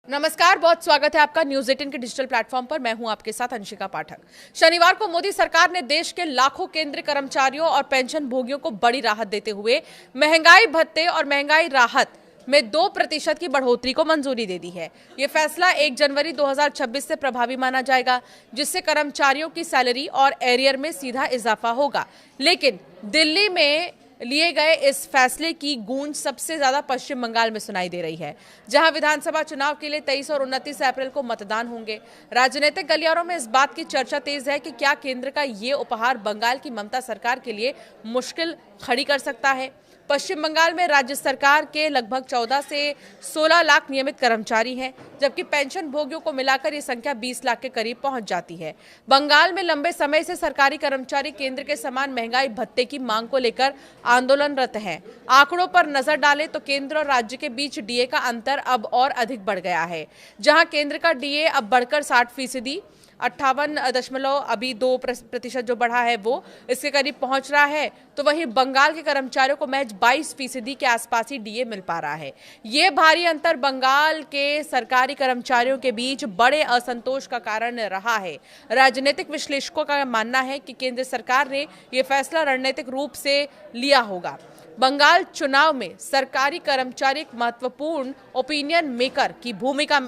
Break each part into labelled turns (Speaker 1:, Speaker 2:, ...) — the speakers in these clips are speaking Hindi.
Speaker 1: नमस्कार, बहुत स्वागत है आपका न्यूज 18 के डिजिटल प्लेटफॉर्म पर। मैं हूं आपके साथ अंशिका पाठक। शनिवार को मोदी सरकार ने देश के लाखों केंद्रीय कर्मचारियों और पेंशन भोगियों को बड़ी राहत देते हुए महंगाई भत्ते और महंगाई राहत में 2% की बढ़ोतरी को मंजूरी दे दी है। ये फैसला 1 जनवरी 2026 से प्रभावी माना जाएगा, जिससे कर्मचारियों की सैलरी और एरियर में सीधा इजाफा होगा। लेकिन दिल्ली में लिए गए इस फैसले की गूंज सबसे ज्यादा पश्चिम बंगाल में सुनाई दे रही है, जहां विधानसभा चुनाव के लिए 23 और 29 अप्रैल को मतदान होंगे। राजनीतिक गलियारों में इस बात की चर्चा तेज है कि क्या केंद्र का ये उपहार बंगाल की ममता सरकार के लिए मुश्किल खड़ी कर सकता है। पश्चिम बंगाल में राज्य सरकार के लगभग 14 से 16 लाख नियमित कर्मचारी हैं, जबकि पेंशन भोगियों को मिलाकर ये संख्या 20 लाख के करीब पहुंच जाती है। बंगाल में लंबे समय से सरकारी कर्मचारी केंद्र के समान महंगाई भत्ते की मांग को लेकर आंदोलनरत हैं। आंकड़ों पर नजर डालें तो केंद्र और राज्य के बीच डीए का अंतर अब और अधिक बढ़ गया है, जहां केंद्र का डीए अब बढ़कर 60%, 58.2% जो बढ़ा है वो इसके करीब पहुंच रहा है, तो वहीं बंगाल के कर्मचारियों को महज 22% के आसपास ही डीए मिल पा रहा है। ये भारी अंतर बंगाल के सरकारी कर्मचारियों के बीच बड़े असंतोष का कारण रहा है। राजनीतिक विश्लेषकों का मानना है कि केंद्र सरकार ने यह फैसला रणनीतिक रूप से लिया होगा। बंगाल चुनाव में सरकारी कर्मचारी एक महत्वपूर्ण ओपिनियन मेकर की भूमिका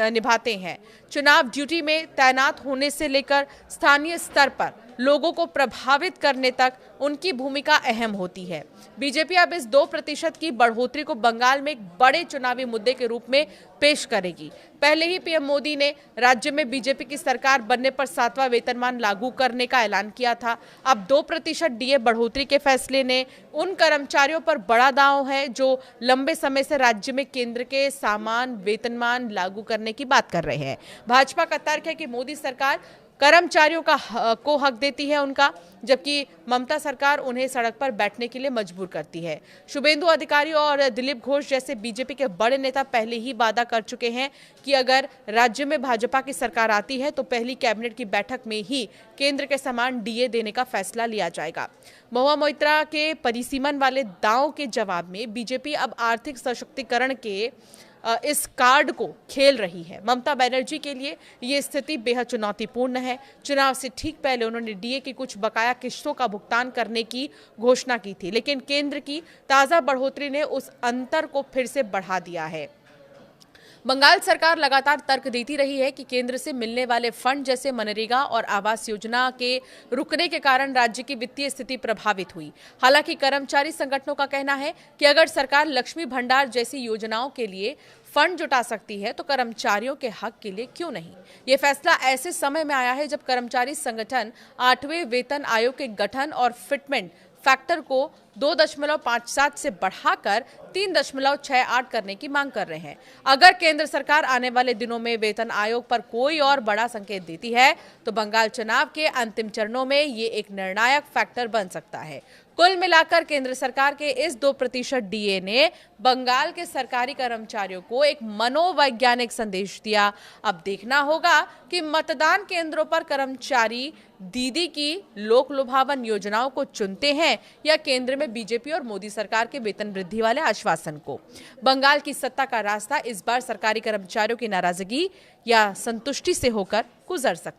Speaker 1: निभाते हैं। चुनाव ड्यूटी में तैनात होने से लेकर स्थानीय स्तर पर लोगों को प्रभावित करने तक उनकी भूमिका अहम होती है। बीजेपी अब इस 2% की बढ़ोतरी को बंगाल में एक बड़े चुनावी मुद्दे के रूप में पेश करेगी। पहले ही पीएम मोदी ने राज्य में बीजेपी की सरकार बनने पर 7वां वेतनमान लागू करने का ऐलान किया था। अब 2% डीए बढ़ोतरी के फैसले ने उन कर्मचारियों पर बड़ा दांव है जो लंबे समय से राज्य में केंद्र के समान वेतनमान लागू करने की बात कर रहे हैं। भाजपा का तर्क है कि मोदी सरकार कर्मचारियों को हक देती है उनका, जबकि ममता सरकार उन्हें सड़क पर बैठने के लिए मजबूर करती है। शुभेंदु अधिकारी और दिलीप घोष जैसे बीजेपी के बड़े नेता पहले ही वादा कर चुके हैं कि अगर राज्य में भाजपा की सरकार आती है तो पहली कैबिनेट की बैठक में ही केंद्र के समान डीए देने का फैसला लिया जाएगा। महुआ मोइत्रा के परिसीमन वाले दांव के जवाब में बीजेपी अब आर्थिक सशक्तिकरण के इस कार्ड को खेल रही है। ममता बनर्जी के लिए ये स्थिति बेहद चुनौतीपूर्ण है। चुनाव से ठीक पहले उन्होंने डीए की कुछ बकाया किस्तों का भुगतान करने की घोषणा की थी, लेकिन केंद्र की ताजा बढ़ोतरी ने उस अंतर को फिर से बढ़ा दिया है। बंगाल सरकार लगातार तर्क देती रही है कि केंद्र से मिलने वाले फंड जैसे मनरेगा और आवास योजना के रुकने के कारण राज्य की वित्तीय स्थिति प्रभावित हुई। हालांकि कर्मचारी संगठनों का कहना है कि अगर सरकार लक्ष्मी भंडार जैसी योजनाओं के लिए फंड जुटा सकती है तो कर्मचारियों के हक के लिए क्यों नहीं। ये फैसला ऐसे समय में आया है जब कर्मचारी संगठन 8वें वेतन आयोग के गठन और फिटमेंट फैक्टर को 2.57 से बढ़ाकर 3.68 करने की मांग कर रहे हैं। अगर केंद्र सरकार आने वाले दिनों में वेतन आयोग पर कोई और बड़ा संकेत देती है तो बंगाल चुनाव के अंतिम चरणों में ये एक निर्णायक फैक्टर बन सकता है। कुल मिलाकर केंद्र सरकार के इस 2% डीए ने बंगाल के सरकारी कर्मचारियों को एक मनोवैज्ञानिक संदेश दिया। अब देखना होगा कि मतदान केंद्रों पर कर्मचारी दीदी की लोक लुभावन योजनाओं को चुनते हैं या केंद्र में बीजेपी और मोदी सरकार के वेतन वृद्धि वाले आश्वासन को। बंगाल की सत्ता का रास्ता इस बार सरकारी कर्मचारियों की नाराजगी या संतुष्टि से होकर गुजर सकता है।